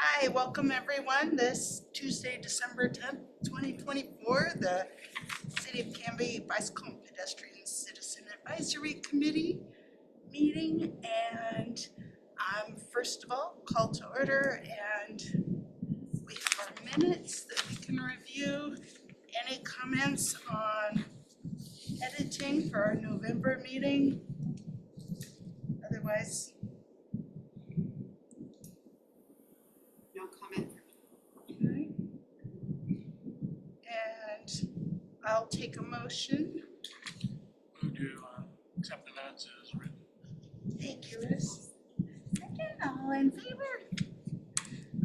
Hi, welcome everyone. This Tuesday, December 10th, 2024, the City of Canby Bicycle and Pedestrian Citizen Advisory Committee meeting. And first of all, call to order, and we have our minutes that we can review. Any comments on editing for our November meeting? Otherwise, No comment. okay. And I'll take a motion. Move to accept the minutes as written. Thank you, Liz. Second, all in favor?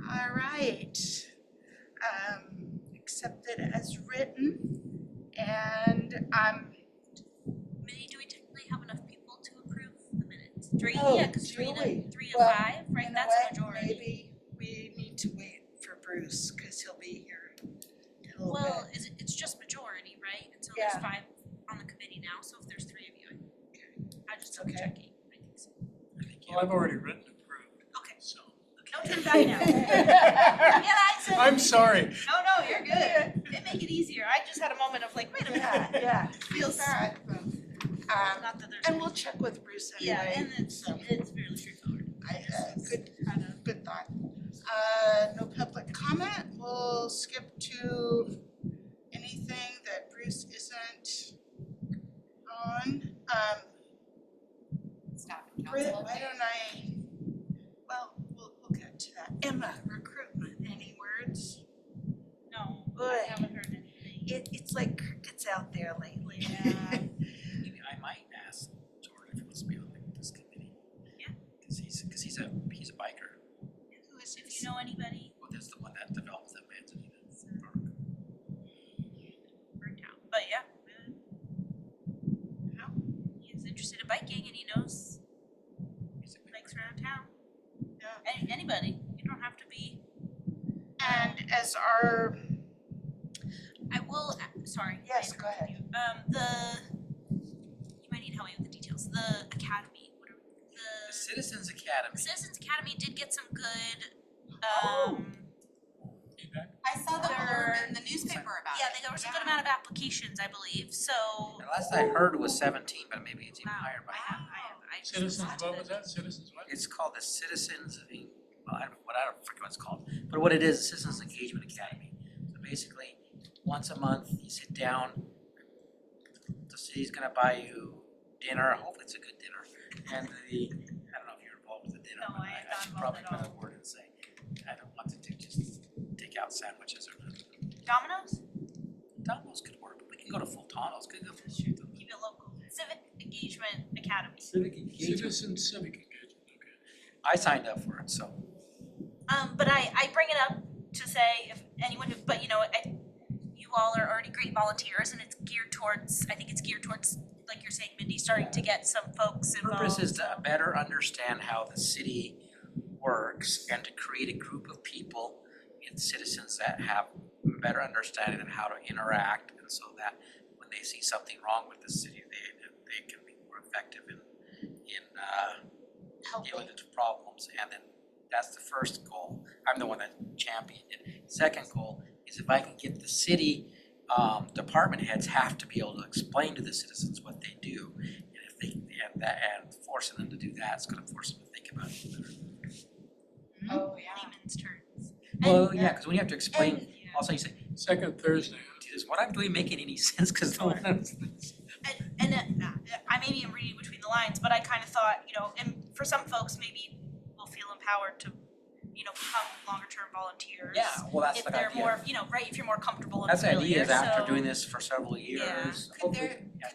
All right. Accepted as written. And Minnie, do we technically have enough people to approve the minutes? Three? Oh, Yeah, because do three we? to Well, five, right? you know That's a what? majority. Maybe we need to wait for Bruce because he'll be here in a little Well, bit. it's just majority, right? And so Yeah. there's five on the committee now, so if there's three of you, I just double Okay. checking. I think so. Well, I've already written approved, Okay. so. No turn back now. Yeah, I said. I'm sorry. No, you're good. They make it easier. I just had a moment of like, wait a minute. Yeah, Feels bad. not that there's. And we'll check with Bruce anyway. Yeah, and it's so fairly straightforward. Good thought. No public comment. We'll skip to anything that Bruce isn't on. Staff and Britt, council. why don't we'll get to that. Emma, recruitment, any words? No, Good. I haven't heard anything. It's like crickets out there lately. Yeah. Maybe I might ask Jordan if he wants to be on this committee. Yeah. Cause he's a biker. Who is If you know anybody, Well, that's the one that develops that Manzanita Park. burnt out. But yeah, he's interested in biking and he knows He's a big bikes around town. Yeah. Anybody, you don't have to be. And as our, I will. Sorry. Yes, I go ahead. interrupted you. You might need help me with the details. The academy, whatever. The Citizens Academy. The Citizens Academy did get some good. Feedback? I saw the There- blurb in the newspaper about Yeah, it. there was a good amount of applications, I believe. So. The last I heard was 17, but maybe it's even Wow. higher by now. I Citizens, what was that? Citizens what? It's called the Citizens, well, I don't forget what it's called, but what it is, Citizens Engagement Academy. So basically, once a month, you sit down, the city's gonna buy you dinner, hopefully it's a good dinner, and I don't know if you're involved with the dinner, No, but I am I not should involved probably at put all. a word and say, I don't want to do just take out sandwiches or Domino's? Domino's could work, but we can go to Fultano's, could go. Keep it local. Civic Engagement Academy. Civic Engagement. Citizen civic engagement, okay. I signed up for it, so. But I bring it up to say if anyone who, but you know, you all are already great volunteers and it's geared towards, I think it's geared towards, like you're saying, Mindy, starting to get some folks involved. Purpose is to better understand how the city works and to create a group of people and citizens that have a better understanding of how to interact, and so that when they see something wrong with the city, they can be more effective in dealing with problems. And then that's the first goal. I'm the one that championed it. Second goal is if I can get the city department heads have to be able to explain to the citizens what they do, and if they and forcing them to do that, it's going to force them to think about it better. Oh, yeah. Layman's terms. Well, yeah, because when you have to explain, And- also you say, Second Thursday. is what I'm doing making any sense? Because no one understands. I maybe am reading between the lines, but I kind of thought, you know, and for some folks, maybe will feel empowered to, you know, become longer term volunteers. Yeah, well, that's If the they're idea. more, you know, right, if you're more comfortable and That's the familiar, idea, is after so- doing this for several years. Yeah. Could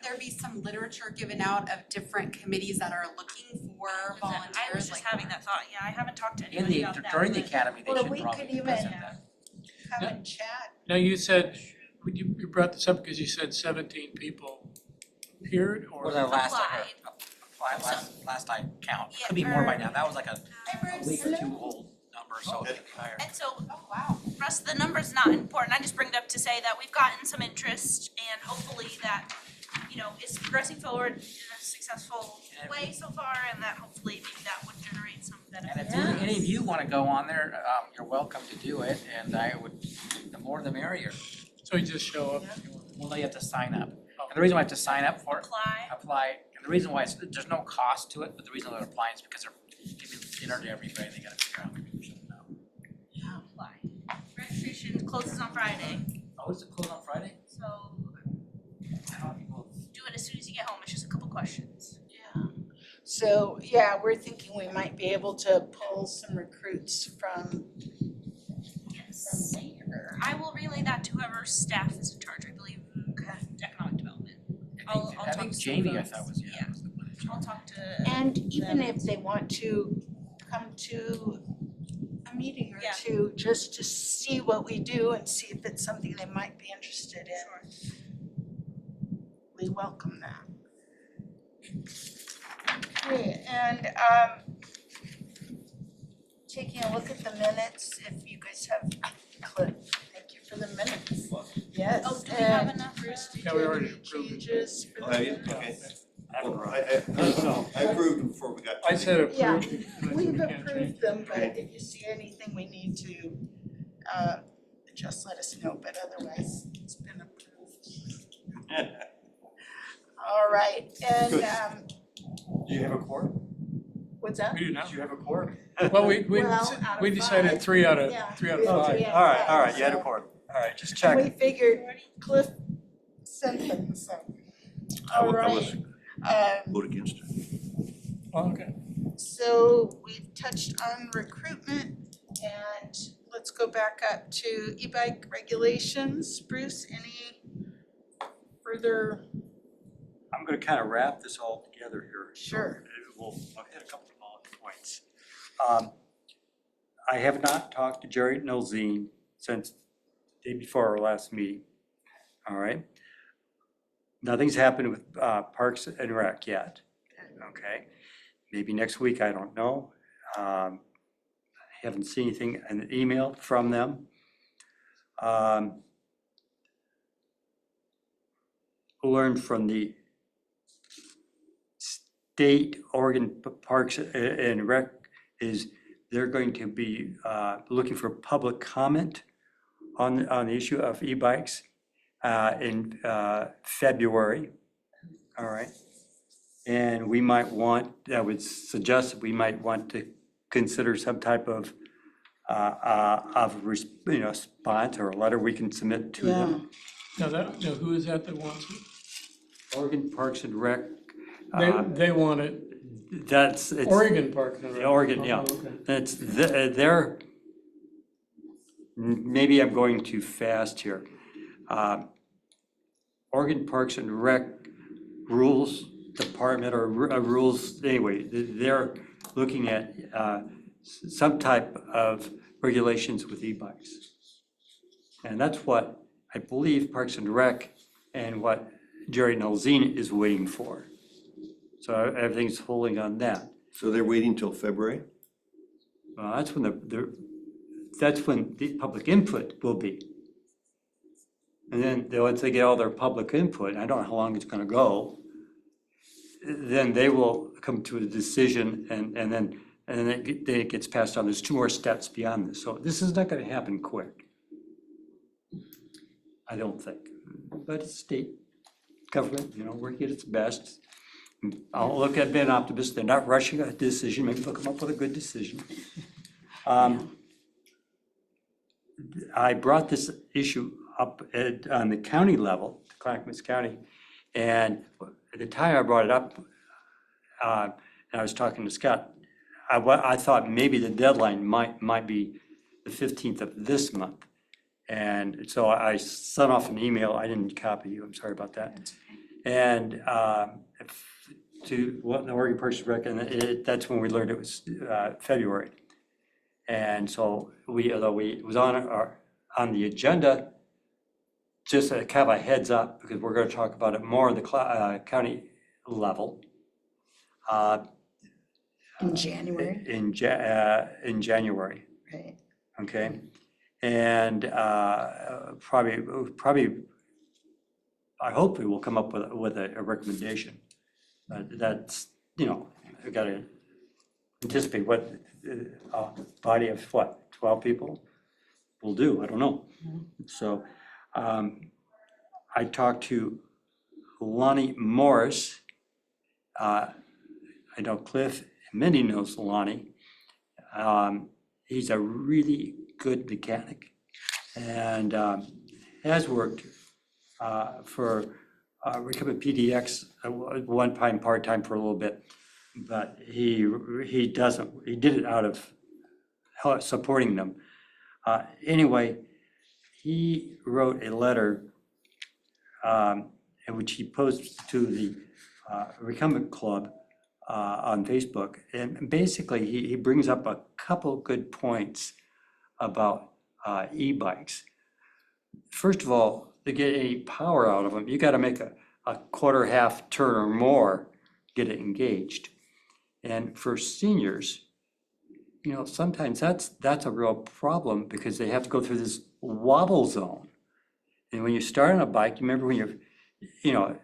there be some literature given out of different committees that are looking for volunteers? I was just like- having that thought, yeah, I haven't talked to In anybody the, about that. during the but- academy, they Well, should we probably could even- present that. Come Yeah. and chat. Now you said, you brought this up because you said 17 people appeared or? Or the last Applied. last I count, Yeah, could be more by or- now, that was like a Hi, week Bruce. or two old number, so it could be higher. And so Oh, wow. for us, the number's not important, I just bring it up to say that we've gotten some interest and hopefully that, you know, is progressing forward in a successful way so far and that hopefully maybe that would generate some And if benefits. any of you wanna go on there, you're welcome to do it, and I would, the more the merrier. So you just show up if you want. Well, you have to sign up. And the reason why I have to sign up for it, Apply. and the reason why there's no cost to it, but the reason they're applying is because they're giving dinner to everybody, they gotta figure out who should know. Apply. Registration closes on Friday, Oh, is it closed on Friday? so I don't know. do it as soon as you get home, it's just a couple questions. Yeah. So, yeah, we're thinking we might be able to pull some recruits from Yes. there. I will relay that to whoever staff is in charge, I believe, economic development. I'll I talk think to Jamie, I folks. thought was, Yeah. was the one in charge. I'll talk to. And even if they want to come to a meeting or Yeah. two, just to see what we do and see if it's something they might be interested in, Sure. we welcome that. Okay, and taking a look at the minutes, if you guys have, thank you for the minutes. Yes, Oh, do we have and enough? Bruce, did Yeah, you we have already any approved it. changes for Oh, the have you? minutes? Okay. Well, Well, I approved them before we got to I said approved. Yeah, and I said We've we can't change. approved them, but Okay. if you see anything we need to just let us know, but otherwise it's been approved. All right, and Good. Do you have a quorum? what's that? We do not. Do you have a quorum? Well, Well, out of we decided five. three out of Yeah, three out three of out of five. three. All right, you had a So- quorum. All right, just And we checking. figured Cliff sent them, so. I All would right, vote against it. Oh, okay. so we've touched on recruitment and let's go back up to e-bike regulations. Bruce, any further? I'm gonna kind of wrap this all together here. Sure. We'll hit a couple of bullet points. I have not talked to Jerry Nolzine since the day before our last meeting. All right? Nothing's happened with Parks and Rec yet. Okay? Maybe next week, I don't know. I haven't seen anything, an email from them. Learned from the state Oregon Parks and Rec is they're going to be looking for public comment on the issue of e-bikes in February. All right. And we might want, I would suggest that we might want to consider some type of response or a letter we can submit to them. Now now who is that wants it? Oregon Parks and Rec. They want it, That's, it's. Oregon Park and Rec. Oregon, yeah. Oh, okay. That's, they're, maybe I'm going too fast here. Oregon Parks and Rec Rules Department or rules, anyway, they're looking at some type of regulations with e-bikes. And that's what I believe Parks and Rec and what Jerry Nolzine is waiting for. So everything's holding on that. So they're waiting till February? Well, that's when that's when the public input will be. And then once they get all their public input, I don't know how long it's gonna go, then they will come to a decision and then it gets passed on. There's two more steps beyond this. So this is not gonna happen quick. I don't think. But it's state government, working at its best. I'll look at being an optimist. They're not rushing a decision. Maybe they'll come up with a good decision. I brought this issue up on the county level, Clackamas County, and at the time I brought it up, and I was talking to Scott, I thought maybe the deadline might be the 15th of this month. And so I sent off an email. I didn't copy you. I'm sorry about that. And to what the Oregon Parks and Rec, and that's when we learned it was February. And so although it was on the agenda, just a kind of a heads up, because we're going to talk about it more at the county level. In January, In January, right? okay? And probably, I hope we will come up with a recommendation. That's, we got to anticipate what a body of what, 12 people will do. I don't know. So I talked to Lonnie Morris. I know Cliff and Mindy knows Lonnie. He's a really good mechanic and has worked for Recovery PDX at one time, part-time for a little bit. But he did it out of supporting them. Anyway, he wrote a letter in which he posted to the Recumbent Club on Facebook. And basically, he brings up a couple good points about e-bikes. First of all, to get any power out of them, you got to make a quarter half turn or more, get it engaged. And for seniors, you know, sometimes that's a real problem because they have to go through this wobble zone. And when you start on a bike, you remember when you're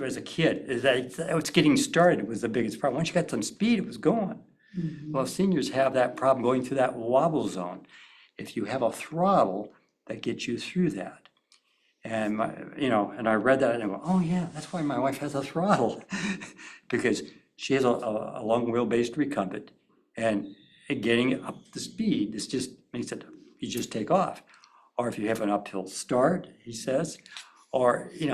as a kid, it's getting started was the biggest problem. Once you got some speed, it was going. Well, seniors have that problem going through that wobble zone. If you have a throttle that gets you through that. And and I read that and I go, oh yeah, that's why my wife has a throttle. Because she has a long wheel-based recumbent and getting up the speed, this just makes it, you just take off. Or if you have an uphill start, he says, or, You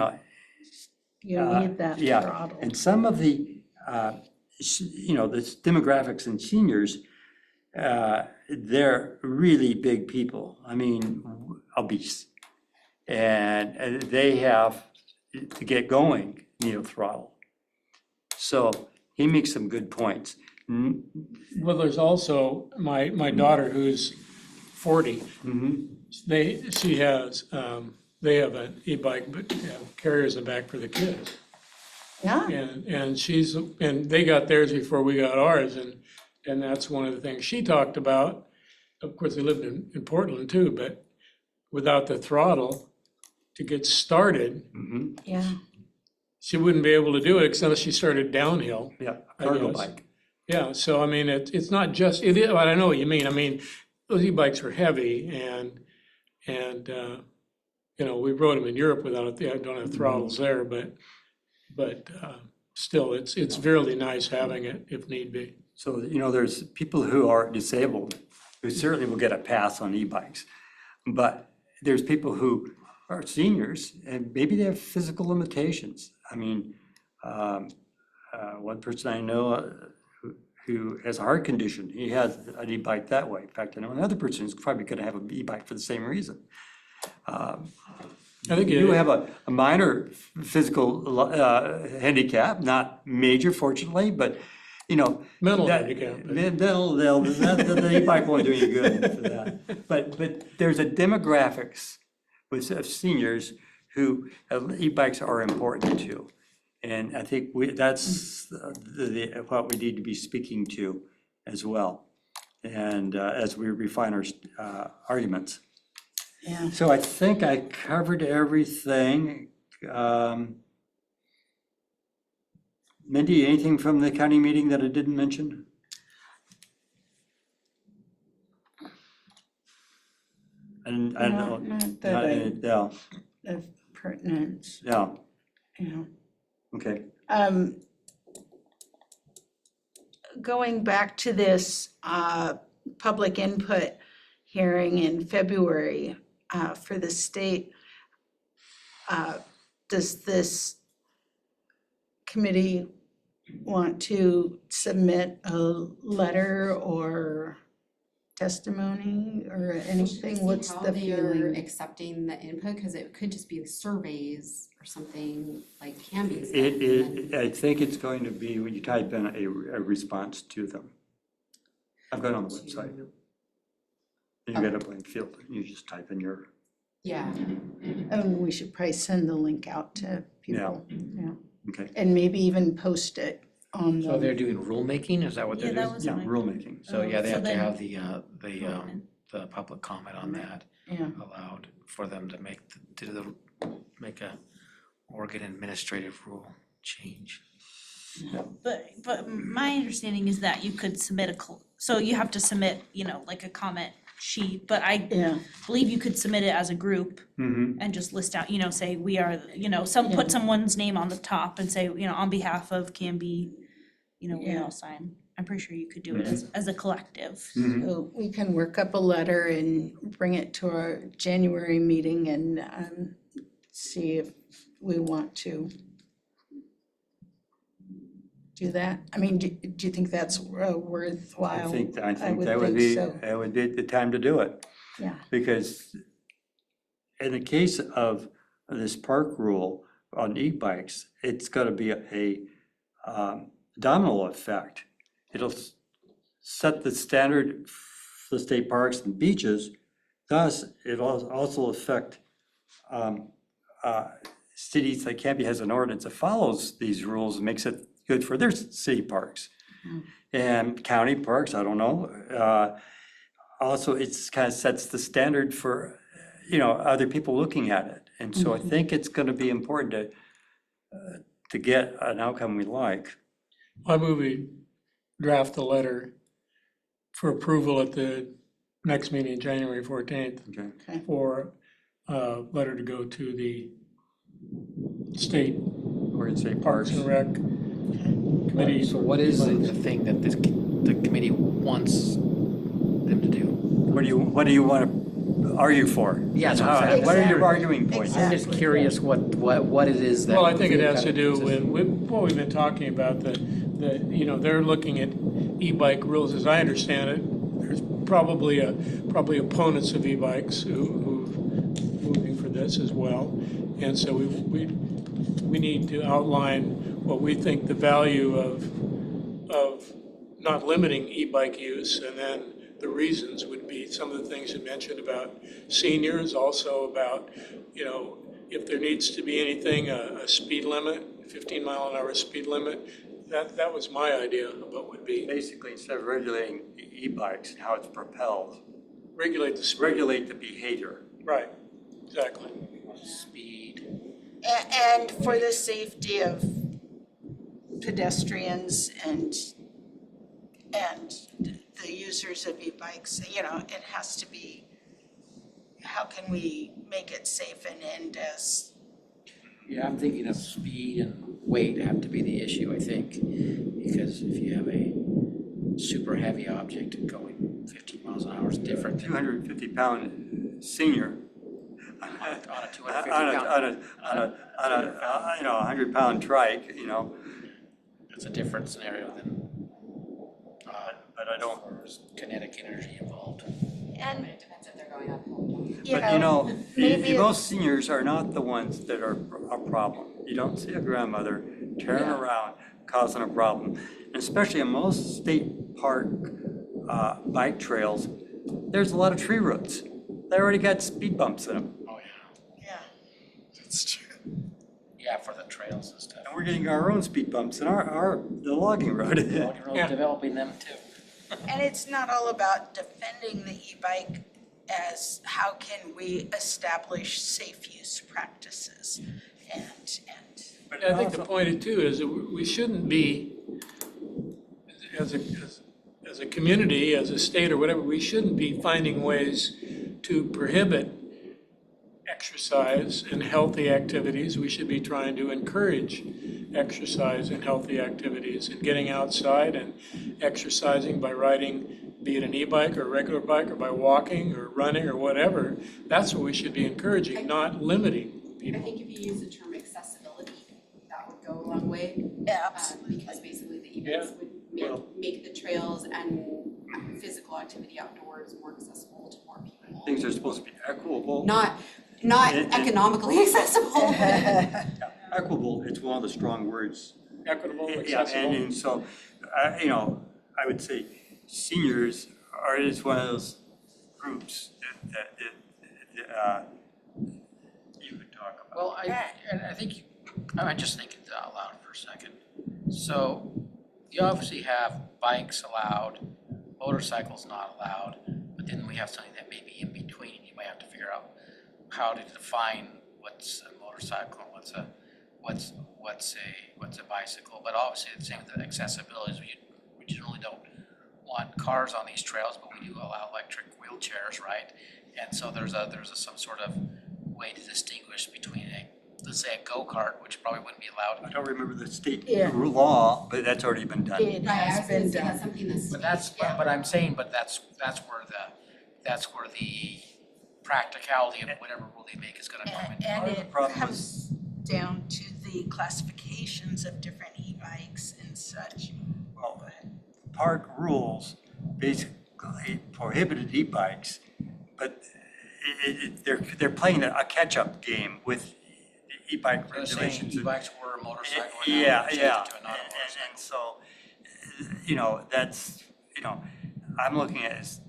need that yeah. throttle. And some of the, the demographics in seniors, they're really big people. I mean, obese. And they have to get going, need a throttle. So he makes some good points. Well, there's also my daughter who's 40. She has, they have an e-bike, but carriers in the back for the kids. Yeah, And they got theirs before we got ours, and that's one of the things she talked about. Of course, they lived in Portland too, but without the throttle to get started, yeah. she wouldn't be able to do it unless she started downhill. Yeah, a cargo guess. bike. Yeah, so I mean, it's not just, it is, I know what you mean. I mean, those e-bikes are heavy and we rode them in Europe without, I don't have throttles there, but still, it's really nice having it if need be. So, there's people who are disabled who certainly will get a pass on e-bikes. But there's people who are seniors and maybe they have physical limitations. I mean, one person I know who has a heart condition, he has an e-bike that way. In fact, I know another person who's probably going to have an e-bike for the same reason. I think You have a minor physical handicap, not major fortunately, but mental that- handicap. the e-bike won't do you good for that. But there's a demographics of seniors who e-bikes are important to. And I think that's what we need to be speaking to as well. And as we refine our arguments. Yeah. So I think I covered everything. Mindy, anything from the county meeting that I didn't mention? And I Not don't, that not any, yeah, of pertinence, yeah, yeah. okay. Going back to this public input hearing in February for the state, does this committee want to submit a letter or testimony or anything? What's the How they're feeling? accepting the input, because it could just be surveys or something like Canby's. I think it's going to be when you type in a response to them. I've got it on the website. You get a blank field, you just type in your, Yeah, And we should probably send the link out to people. Yeah. okay, And maybe even post it on So they're the, doing rulemaking, is that what they're Yeah, that doing? was yeah, my. rulemaking. So yeah, they So have to then- have the public comment on that yeah. allowed for them to make a Oregon administrative rule change. But my understanding is that you could submit so you have to submit, like a comment sheet, but I Yeah, believe you could submit it as a group Mm-hmm. and just list out, say, we are, put someone's name on the top and say, on behalf of Canby, we Yeah. all sign. I'm pretty sure you could do it as a collective. Mm-hmm. so we can work up a letter and bring it to our January meeting and see if we want to do that. I mean, do you think that's worthwhile? I think I would that would think be, so. that would be the time to do it. Yeah. Because in the case of this park rule on e-bikes, it's gonna be a domino effect. It'll set the standard for the state parks and beaches. Thus, it'll also affect cities like Canby has an ordinance that follows these rules and makes it good for their city parks. And county parks, I don't know. Also, it's kind of sets the standard for, other people looking at it. And so I think it's gonna be important to get an outcome we like. I move we draft the letter for approval at the next meeting, January 14th, Okay. for a letter to go to the state We're gonna say Parks parks. and Rec Committee. So what is the thing that the committee wants them to do? What do you want to argue for? Yeah, that's what I'm saying. What are your Exactly. arguing points? I'm just curious what it is that. Well, I think it has to kind do of with what we've been talking about, they're looking at e-bike rules, as I understand it. There's probably opponents of e-bikes who've moving for this as well. And so we need to outline what we think the value of not limiting e-bike use, and then the reasons would be some of the things you mentioned about seniors, also about, if there needs to be anything, a speed limit, 15-mile-an-hour speed limit. That was my idea of what would be. Basically, instead of regulating e-bikes and how it's propelled, Regulate the speed. regulate the behavior. Right, exactly. speed. And for the safety of pedestrians and the users of e-bikes, it has to be, how can we make it safe and end as, Yeah, I'm thinking of speed and weight have to be the issue, I think, because if you have a super heavy object going 15 miles an hour is different than 250-pound senior on a 250 on a 100-pound trike, It's a different scenario than but I don't. there's kinetic energy involved. and, It depends if they're going uphill. But maybe most seniors are not the ones that are a problem. You don't see a grandmother tearing around causing a problem. And especially in most state park bike trails, there's a lot of tree roots. They already got speed bumps in them. Oh, yeah, that's true. yeah, for the trails and stuff. And we're getting our own speed bumps in the logging road. County Road Yeah. developing them too. And it's not all about defending the e-bike as how can we establish safe use practices and. But I think the point too is that we shouldn't be, as a community, as a state or whatever, we shouldn't be finding ways to prohibit exercise and healthy activities. We should be trying to encourage exercise and healthy activities and getting outside and exercising by riding, be it an e-bike or a regular bike, or by walking or running or whatever. That's what we should be encouraging, not limiting I people. think if you use the term accessibility, that would go a long way. Yeah, Because basically the e-bikes would make the trails and physical activity outdoors more accessible to more people. things are supposed to be equitable. Not And- economically accessible. Equitable, it's one of the strong words. Equitable, Yeah, accessible. and so, I would say seniors is one of those groups that you could talk about. Well, I think, I'm just thinking out loud for a second. So you obviously have bikes allowed, motorcycles not allowed, but then we have something that may be in between. You might have to figure out how to define what's a motorcycle and what's a bicycle, but obviously the same with the accessibility, is we generally don't want cars on these trails, but we do allow electric wheelchairs, right? And so there's some sort of way to distinguish between let's say a go-kart, which probably wouldn't be allowed. I don't remember the state Yeah. law, but that's already been done. It Right, I has was gonna been say that's done. something that's. But that's where the practicality of whatever rule they make is gonna come in. And Part of the it problem comes down to the classifications of different e-bikes and such. Well, park rules basically prohibited e-bikes, but they're playing a catch-up game with the e-bike They're saying regulations. e-bikes were a motorcycle. and now Yeah, they're changing yeah, to a not a motorcycle. and so, you know, that's, you know, I'm looking at as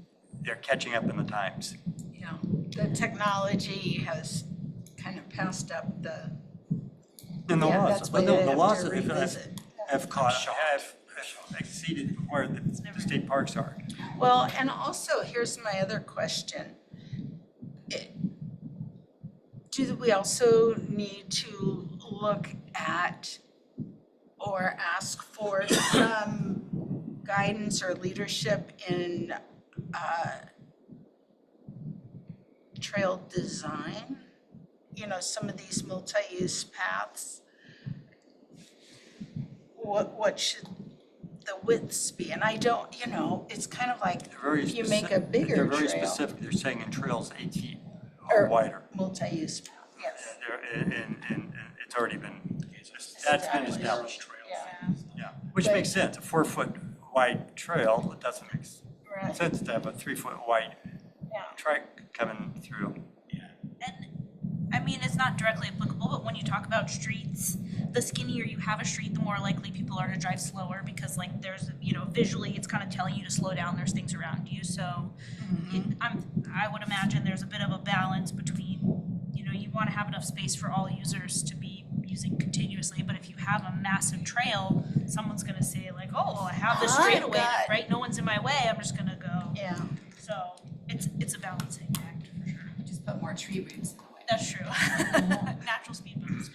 they're catching up in the times. Yeah, the technology has kind of passed up the, And the yeah, laws, that's why well, they the have laws to have revisit. have exceeded where the state parks are. Well, and also, here's my other question. Do we also need to look at or ask for some guidance or leadership in trail design? You know, some of these multi-use paths. What should the widths be? And I don't, you know, it's kind of like They're very if you make a specific- bigger They're very trail. specific, they're saying in trails 8 feet Or- or wider. Multi-use path, yes. And it's already been, that's been established. Yeah, which But- makes sense, a 4-foot wide trail, it doesn't make Right, sense to have a 3-foot wide yeah. track coming through. And, I mean, it's not directly applicable, but when you talk about streets, the skinnier you have a street, the more likely people are to drive slower because like there's, you know, visually it's kind of telling you to slow down, there's things around you, so I would imagine there's a bit of a balance between, you know, you wanna have enough space for all users to be using continuously, but if you have a massive trail, someone's gonna say like, oh, I have this I've straightaway, got- right, no one's in my way, I'm just gonna go. Yeah. So, it's a balancing act for sure. Just put more tree roots in the way. That's true. Natural speed bumps.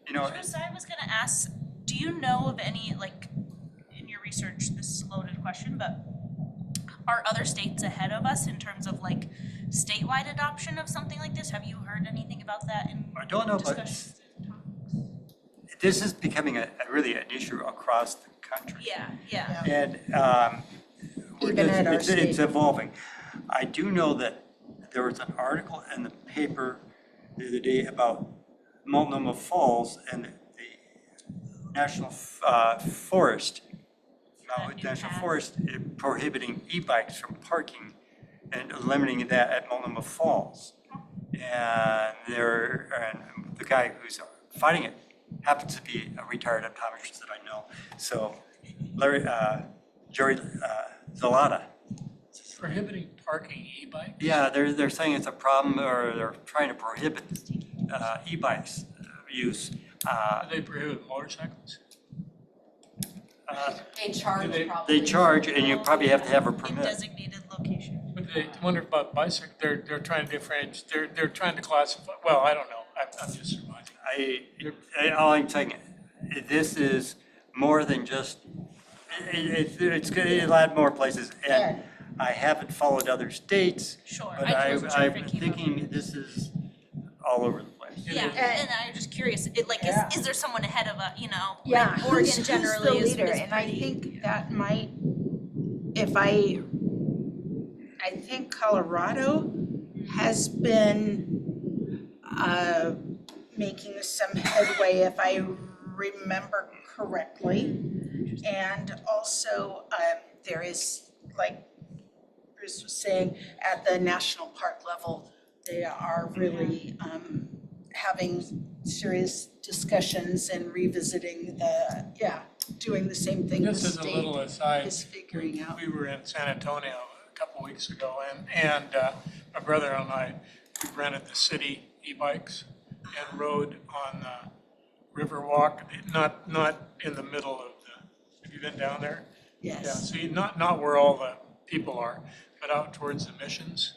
You know, Bruce, I was gonna ask, do you know of any, like, in your research, this is a loaded question, but are other states ahead of us in terms of like statewide adoption of something like this? Have you heard anything about that in I don't know, but discussions? this is becoming really an issue across the country. Yeah, yeah. And Even at our it's state. evolving. I do know that there was an article in the paper the other day about Multnomah Falls and the National Forest, That new National path. Forest prohibiting e-bikes from parking and limiting that at Multnomah Falls. And the guy who's fighting it happens to be a retired optometrist that I know. So Jerry Zalata. Prohibiting parking e-bike? Yeah, they're saying it's a problem, or they're trying to prohibit e-bikes use. Do they prohibit motorcycles? They charge They- probably. They charge, and you probably have to have a In permit. designated location. But they wonder about bicycle, they're trying to differentiate, they're trying to classify, well, I don't know, I'm just surmising. All I'm saying, this is more than just, it'll add more places. And I haven't followed other states, Sure, but I wasn't sure I've if it been came up. thinking this is all over the place. Yeah, and I'm just curious, Yeah. is there someone ahead of you know, Yeah, like Oregon who's generally the is leader? is And I pretty- think that might, if I think Colorado has been making some headway, if I remember correctly. And also, there is, like Bruce was saying, at the national park level, they are really having serious discussions and revisiting doing the same thing the This is a state little aside. is figuring out. We were in San Antonio a couple weeks ago, and my brother and I, we rented the city e-bikes and rode on the Riverwalk, not in the middle of have you been down there? Yeah, Yes. see, not where all the people are, but out towards the missions.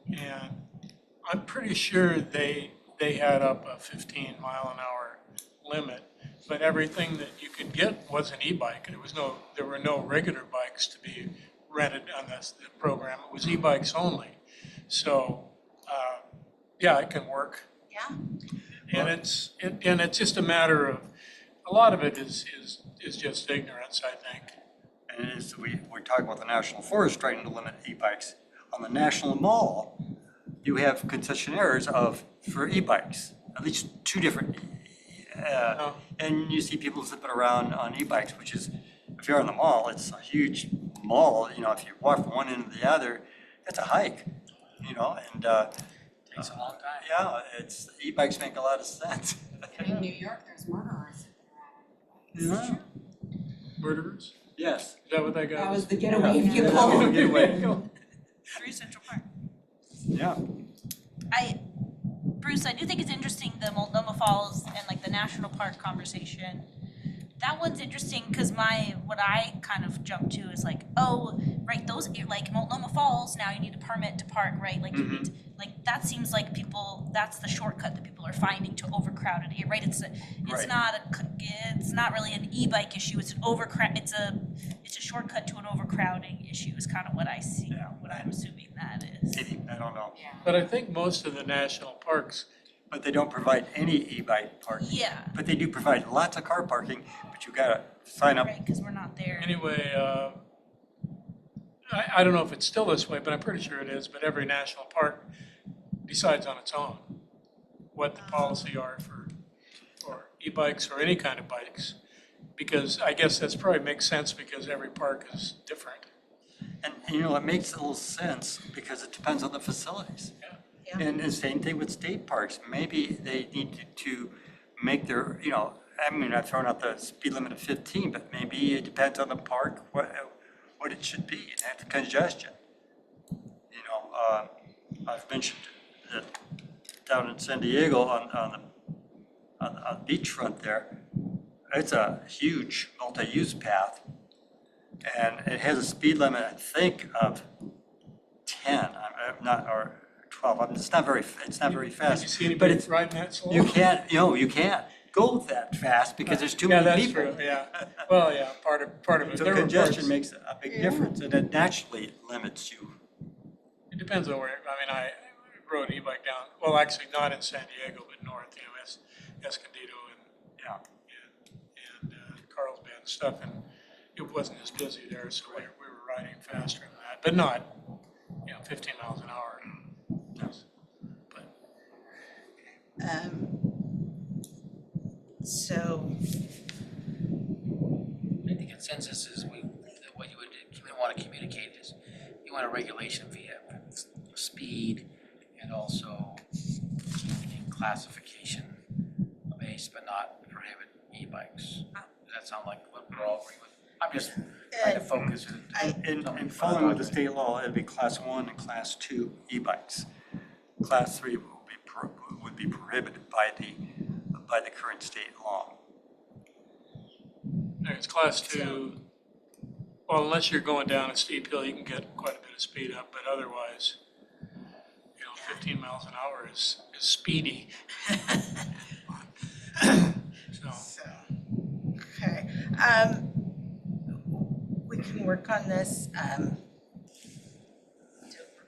And I'm pretty sure they had up a 15-mile-an-hour limit, but everything that you could get was an e-bike. There were no regular bikes to be rented on this program. It was e-bikes only. So, yeah, it can work. Yeah. And it's just a matter of, a lot of it is just ignorance, I think. And it is, we're talking about the National Forest trying to limit e-bikes. On the National Mall, you have concessionaires for e-bikes, at least two different. Oh. And you see people zipping around on e-bikes, which is, if you're in the mall, it's a huge mall, you know, if you walk from one end to the other, it's a hike, you know, and, Takes a long time. yeah, e-bikes make a lot of sense. In New York, there's murderers sitting around. Yeah. Murderers? Yes. Is that what that guy That was? was the getaway Yeah. vehicle. Getaway. Through Central Park. Yeah. Bruce, I do think it's interesting, the Multnomah Falls and like the national park conversation. That one's interesting because what I kind of jump to is like, oh, right, those, like Multnomah Falls, now you need a permit to park, right? Like, you need to, like, that seems like that's the shortcut that people are finding to overcrowded here, right? It's Right. not really an e-bike issue, it's it's a shortcut to an overcrowding issue is kind of what I see, Yeah. what I'm assuming that is. Maybe, I don't know. Yeah. But I think most of the national parks, But they don't provide any e-bike parking. Yeah, But they do provide lots of car parking, but you gotta sign up. right, because we're not there. anyway, I don't know if it's still this way, but I'm pretty sure it is, but every national park decides on its own what the policy are for e-bikes or any kind of bikes. Because I guess that's probably makes sense because every park is different. And you know, it makes a little sense because it depends on the facilities. Yeah. And the same thing with state parks. Maybe they need to make their, you know, I mean, I've thrown out the speed limit of 15, but maybe it depends on the park, what it should be, and that's congestion. You know, I've mentioned that down in San Diego on the beachfront there, it's a huge multi-use path. And it has a speed limit, I think, of 10, I'm not, or 12, it's not very Did fast. you see But anybody it's, riding that slow? you can't go that fast because there's too many people. Yeah, that's true, yeah. Well, yeah, part of it. So There were congestion parts- makes a big difference, and it naturally limits you. It depends on where, I mean, I rode e-bike down, well, actually not in San Diego, but north, you know, Escondido Yeah. and Carlsbad and stuff, and it wasn't as busy there, so we were riding faster than that, but not, 15 miles an hour. But So, I think the consensus is that what you would want to communicate is you want a regulation via speed and also keeping classification based, but not prohibit e-bikes. Does that sound like what we're all agreeing with? I'm just trying to focus it. And following with the state law, it'd be class 1 and class 2 e-bikes. Class 3 would be prohibited by the current state law. it's class 2, well, unless you're going down a steep hill, you can get quite a bit of speed up, but otherwise, 15 miles an hour is speedy. So, okay, we can work on this, to work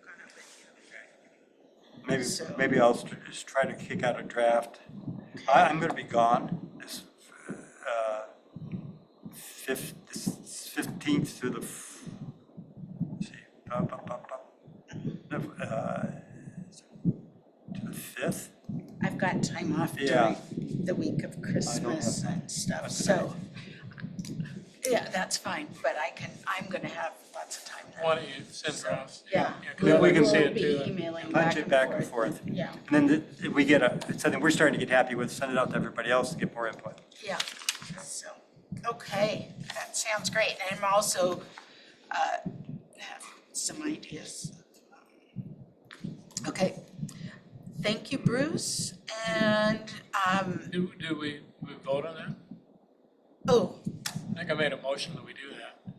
on it with you. Maybe I'll just try to kick out a draft. I'm gonna be gone this 15th to the, let's see, to the 5th. I've got time off Yeah. during the week of Christmas and stuff, so, yeah, that's fine, but I'm gonna have lots of time then. why don't you send drafts? Yeah. 'Cause we can see We'll it be too. emailing Punch it back and forth. Yeah, And then we get something we're starting to get happy with, send it out to everybody else to get more input. yeah, so, okay, that sounds great, and I'm also, have some ideas. Okay, thank you, Bruce, and, Do we vote on that? oh, I think I made a motion that we do that.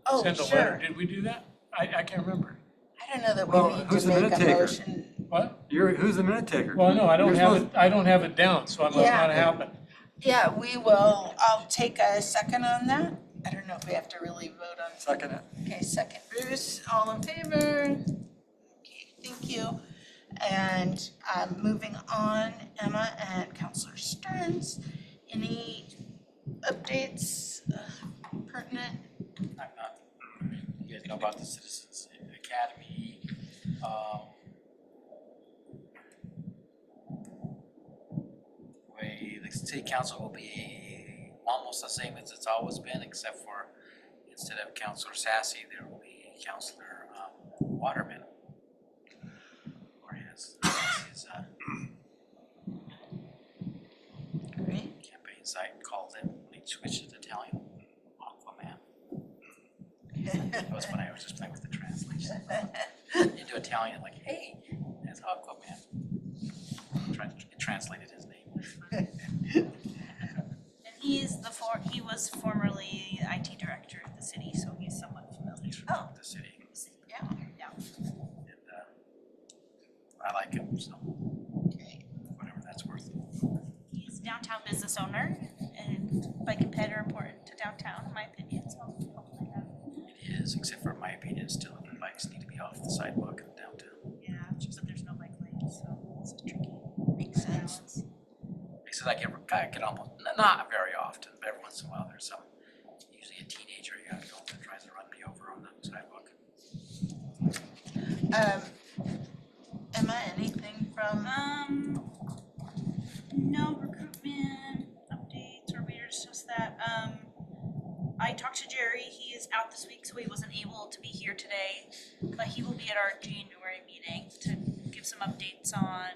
oh, Send a letter, sure. did we do that? I can't remember. I don't know that Well, we need who's to the make minute a taker? motion. What? Who's the minute taker? Well, no, I don't You're have supposed- it, I don't have it down, so it must Yeah. not happen. Yeah, we will, I'll take a second on that. I don't know if we have to really vote on. Second it. Okay, second, Bruce, all in favor? Okay, thank you. And moving on, Emma and Counselor Stearns, any updates pertinent? I'm not, you guys know about the Citizens Academy, the city council will be almost the same as it's always been, except for instead of Counselor Sassy, there will be Counselor Waterman. Or his Great. campaign site called him, when he switched to Italian, Aquaman. That was funny, I was just playing with the translation. Into Italian, like, hey, that's Aquaman. It translated his name. And he was formerly IT director of the city, so he's somewhat familiar. He's from the city, Yeah. and I like him, so Okay. whatever that's worth. He's a downtown business owner, and bike and ped are important to downtown, in my opinion, so hopefully that. It is, except for my opinion, still the bikes need to be off the sidewalk in downtown. Yeah, but there's no bike lanes, so it's tricky. Makes sense. Because I get almost, not very often, but every once in a while, there's some, usually a teenager, you gotta go, that tries to run me over on the sidewalk. Emma, anything from? No recruitment updates, or we discussed that. I talked to Jerry, he is out this week, so he wasn't able to be here today, but he will be at our January meeting to give some updates on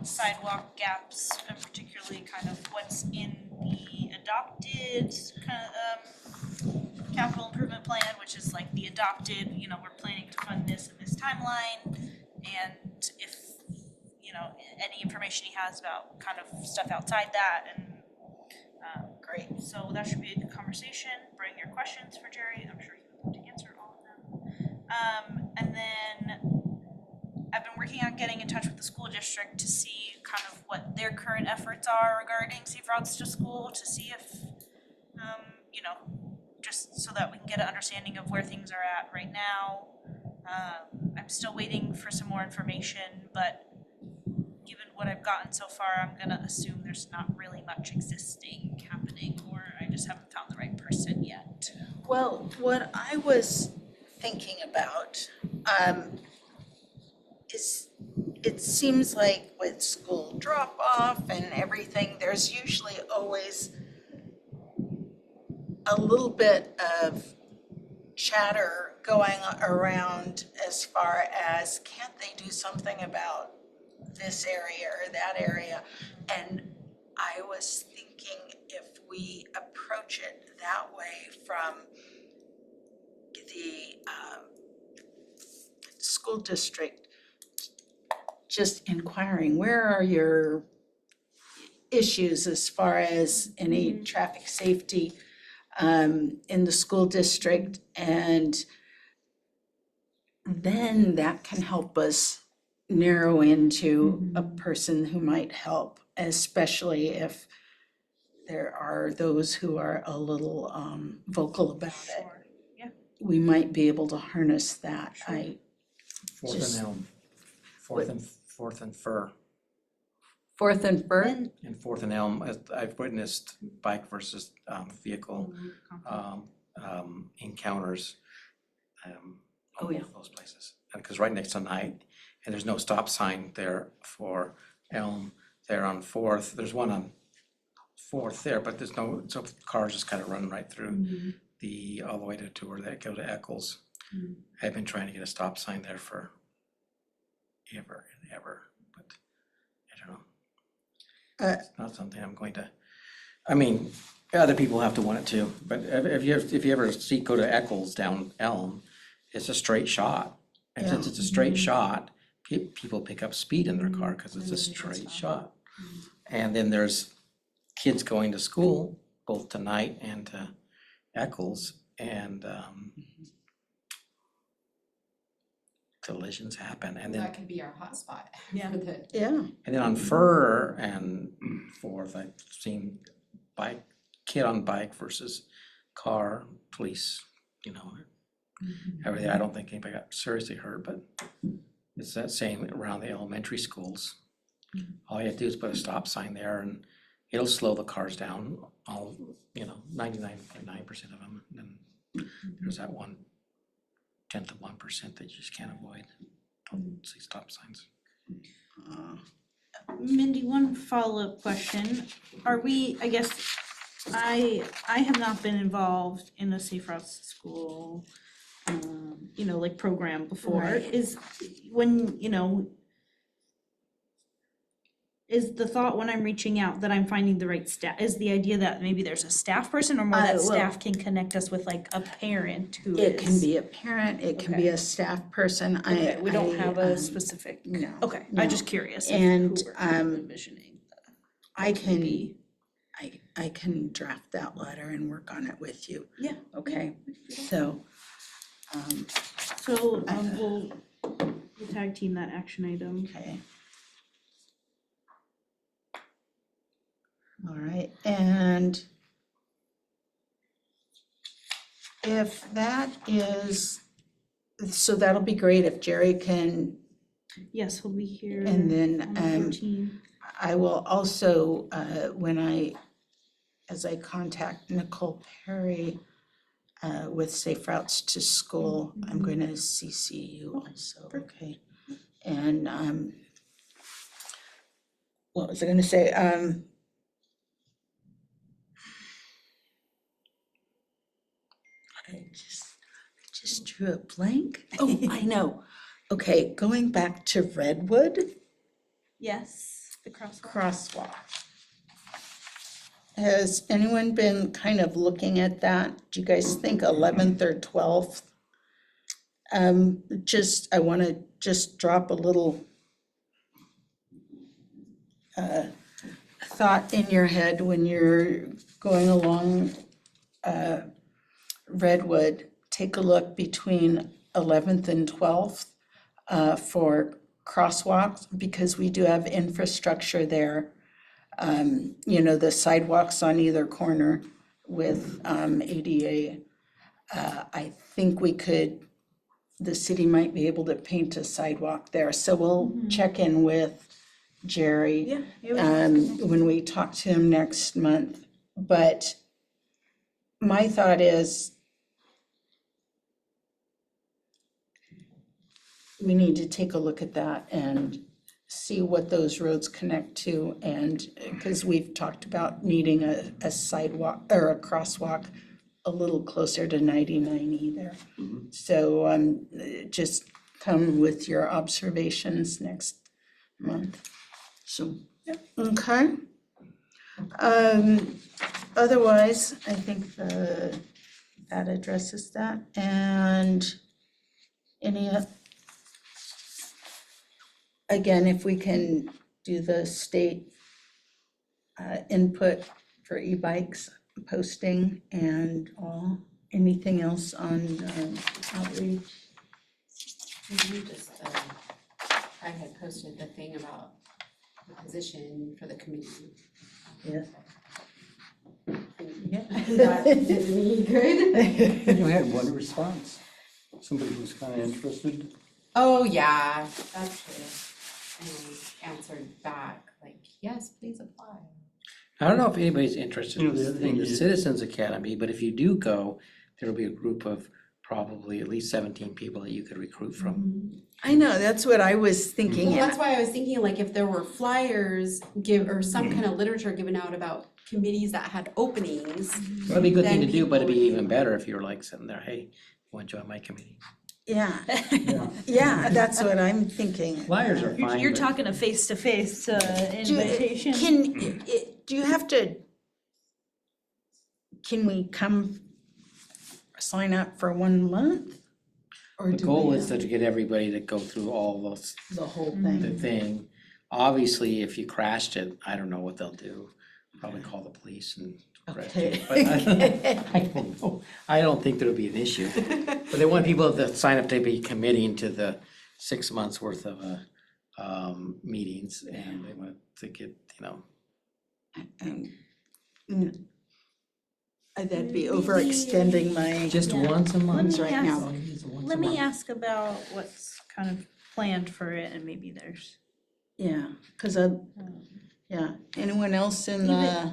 sidewalk gaps, and particularly kind of what's in the adopted capital improvement plan, which is like the adopted, we're planning to fund this in this timeline, and if, any information he has about kind of stuff outside that, and great, so that should be a good conversation. Bring your questions for Jerry, I'm sure he would love to answer all of them. And then I've been working on getting in touch with the school district to see kind of what their current efforts are regarding safe routes to school, to see if, just so that we can get an understanding of where things are at right now. I'm still waiting for some more information, but given what I've gotten so far, I'm gonna assume there's not really much existing happening, or I just haven't found the right person yet. Well, what I was thinking about is it seems like with school drop off and everything, there's usually always a little bit of chatter going around as far as can't they do something about this area or that area? And I was thinking if we approach it that way from the school district, just inquiring, where are your issues as far as any traffic safety in the school district? And then that can help us narrow into a person who might help, especially if there are those who are a little vocal about it. Sure, yeah. We might be able to harness that. Fourth Just- and elm, fourth and fir. Fourth and Fir, And Fourth and Elm, I've witnessed bike versus vehicle encounters Oh, on yeah. both those places. And because right next to Night, and there's no stop sign there for Elm, there on Fourth, there's one on Fourth there, but there's no, so cars just kind of run right through the, all the way to where they go to Eccles. I've been trying to get a stop sign there for ever and ever, but I don't know. It's not something I'm going to, I mean, other people have to want it too, but if you ever go to Eccles down Elm, it's a straight shot. And since it's a straight shot, people pick up speed in their car because it's a straight shot. And then there's kids going to school, both to Night and to Eccles, and collisions happen. And then That could be our hotspot Yeah. for the Yeah, And then on Fur and Fourth, I've seen bike, kid on bike versus car, police, you know, everything. I don't think anybody got seriously hurt, but it's that same around the elementary schools. All you have to do is put a stop sign there and it'll slow the cars down, all, 99.9% of them. And then there's that 1/10 of 1% that you just can't avoid. Don't see stop signs. Mindy, one follow-up question. Are we, I guess, I have not been involved in a Safe Routes School, like program before. Right. Is when, is the thought when I'm reaching out that I'm finding the right staff, is the idea that maybe there's a staff person or more that well- staff can connect us with like a parent who is? it can be a parent, it can be a staff person. Okay, we don't have a um, specific. no, Okay, no. I'm just curious. if And, who we're kind of um, envisioning. I can, Maybe. I can draft that letter and work on it with you, Yeah. okay? So, So we'll tag team that action item. okay. All right, and if that is, so that'll be great if Jerry can, Yes, we'll be here and then, on the 14th. I will also, as I contact Nicole Perry with Safe Routes to School, I'm going to CC you also, okay? And what was I gonna say? I just drew a blank. Oh, I know. Okay, going back to Redwood Yes, the crosswalk. crosswalk. Has anyone been kind of looking at that? Do you guys think 11th or 12th? I want to just drop a little thought in your head when you're going along Redwood. Take a look between 11th and 12th for crosswalks, because we do have infrastructure there. The sidewalks on either corner with ADA. I think the city might be able to paint a sidewalk there, so we'll check in with Jerry when we talk to him next month. But my thought is, we need to take a look at that and see what those roads connect to, and, because we've talked about needing a sidewalk or a crosswalk a little closer to 99 either. So just come with your observations next month. So, okay. Otherwise, I think that addresses that, and again, if we can do the state input for e-bikes posting and all, anything else on outreach? We just, I had posted the thing about the position for the committee. Yes. That did me good. You had one response, somebody who's kind of interested. Oh, yeah, that's true. And answered back, like, yes, please apply. I don't know if anybody's interested You know, the other in thing the is- Citizens Academy, but if you do go, there'll be a group of probably at least 17 people that you could recruit from. I know, that's what I was thinking. Well, that's why I was thinking, like, if there were flyers or some kind of literature given out about committees that had openings. Well, it'd be a good thing to Then do, but it'd be people- even better if you were like sitting there, hey, you want to join my committee? Yeah, yeah, that's what I'm thinking. Flyers are fine. You're but- talking a face-to-face invitation. Do you have to, can we come sign up for 1 month? Or The do goal we is have to get everybody to go through all those, the whole the thing? thing. Obviously, if you crashed it, I don't know what they'll do. Probably call the police and arrest you. Okay. But I don't know. I don't think there'll be an issue. But they want people to sign up to be committing to the 6 months worth of meetings, and they want to get, That'd be overextending my, just Yeah. once a month. right now. Let me ask about what's kind of planned for it and maybe there's. yeah, cause yeah, anyone else in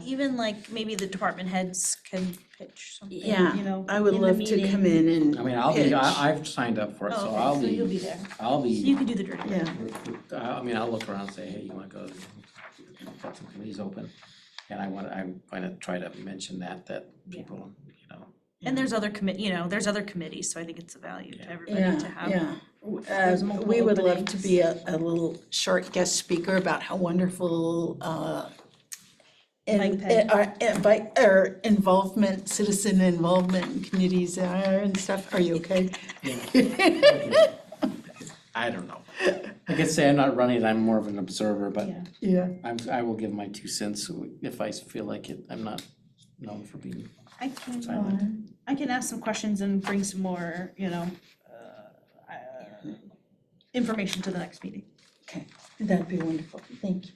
Even like maybe the department heads can pitch something, Yeah, you know, I would in the love to meeting. come in and I mean, I'll be, pitch. I've signed up for it, Oh, so okay, I'll so you'll be, be there. I'll So you be, can do the dirty work. Yeah, I mean, I'll look around and say, hey, you wanna go, got some committees open? And I'm going to try to mention that people, And there's other there's other committees, so I think it's a value to everybody yeah, to have. yeah. There's multiple We would love to openings. be a little short guest speaker about how wonderful Mike Penn. our involvement, citizen involvement in committees are and stuff. Are you okay? I don't know. Like I say, I'm not running, I'm more of an observer, but Yeah. Yeah. I will give my 2 cents if I feel like it. I'm not known for being silent. I can ask some questions and bring some more, information to the next meeting. Okay, that'd be wonderful. Thank you.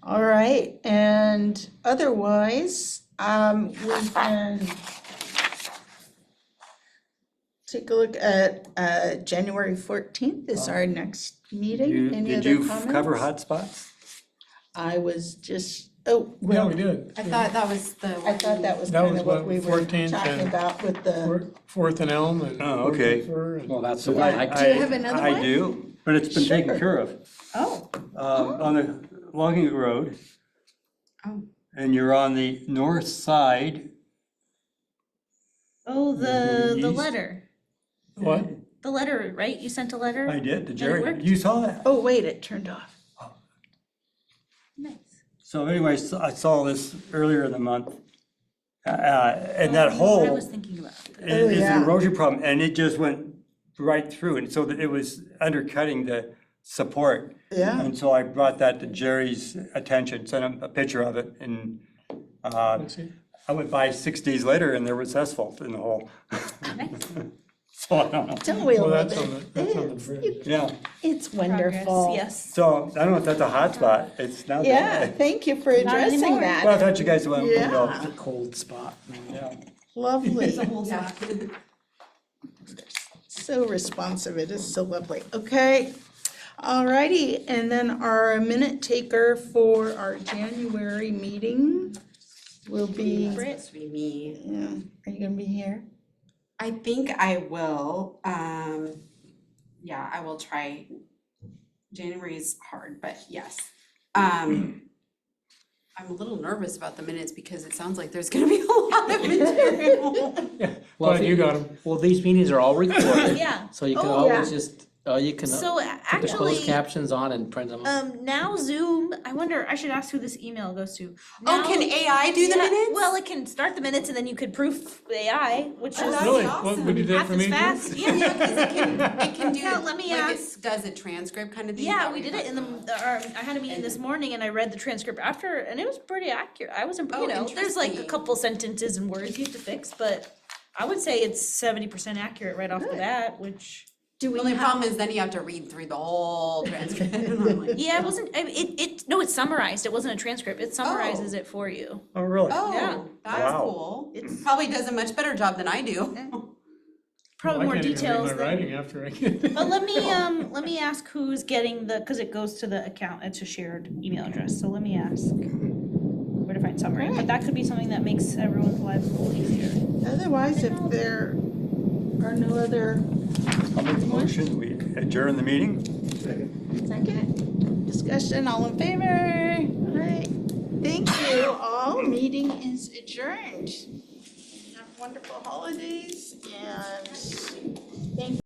All right, and otherwise, we can take a look at January 14th is our next meeting. Any Did other you comments? cover hotspots? I was just, Yeah, well, we did. I thought that was the. I thought that was That kind was of what what, we were 14th talking and- about with the, Fourth and Elm and. Oh, okay. Fourth and Fir and- Well, that's the Yeah. one I Do you have another one? I do, but it's been taken Sure. care of. Oh. On the Logging Road. Oh. And you're on the north side. Oh, the East. letter, What? the letter, right? You sent a letter? I did, to it Jerry. worked? You saw that? oh, wait, it turned off. Nice. So anyways, I saw this earlier in the month. And that I hole was thinking about that. Oh, is yeah. an erosion problem, and it just went right through, and so that it was undercutting the support. Yeah, And so I brought that to Jerry's attention, sent him a picture of it, and Let's see. I went by 6 days later and there was asphalt in the hole. Nice. So I don't know. don't we Well, love that's on the, it? that's on the It's- bridge. Yeah, It's Progress, wonderful. yes. so I don't know if that's a hot spot. It's now. Yeah, thank you for addressing anymore. that. Well, I thought you guys went, you know, Yeah. a cold spot. yeah. Lovely. Yeah. So responsive, it is so lovely. Okay, alrighty, and then our minute taker for our January meeting will be, It's to be me. yeah, are you gonna be here? I think I will, yeah, I will try. January is hard, but yes. I'm a little nervous about the minutes because it sounds like there's gonna be a lot of material. Well, But you got them. Well, these meetings are all recorded, Yeah. so you can Oh, always just, you can So put the closed actually, captions on and print them. now Zoom, I wonder, I should ask who this email goes to. Oh, can Now- AI do the Yeah, minutes? Well, it can start the minutes and then you could proof AI, which is Oh, that'd be Really? awesome. What, would you do that half for as me? too? fast. Yeah, Yeah, because it can do, Yeah, let me like ask. it does a transcript kind of thing. Yeah, we did it in I had a meeting this morning and I read the transcript after and it was pretty accurate. I was, Oh, there's like a interesting. couple sentences and words you have to fix, but I would say it's 70% accurate right off the bat, which. Do The we only have, problem is then you have to read through the whole transcript. And I'm like, Yeah, it wasn't, no, it's summarized. It wasn't a transcript. It summarizes it for you. Oh, really? Yeah. Oh, that's Wow. cool. It's Probably does a much better job than I do. probably more details I can't even read my than. writing after I get. But let me ask who's getting cause it goes to the account, it's a shared email address, so let me ask where to find summary, but that could be something that makes everyone's lives a little easier. otherwise, if there are no other I'll make the motion, we adjourn the meeting. second discussion, all in favor? All right, thank you all, meeting is adjourned. Have wonderful holidays and thank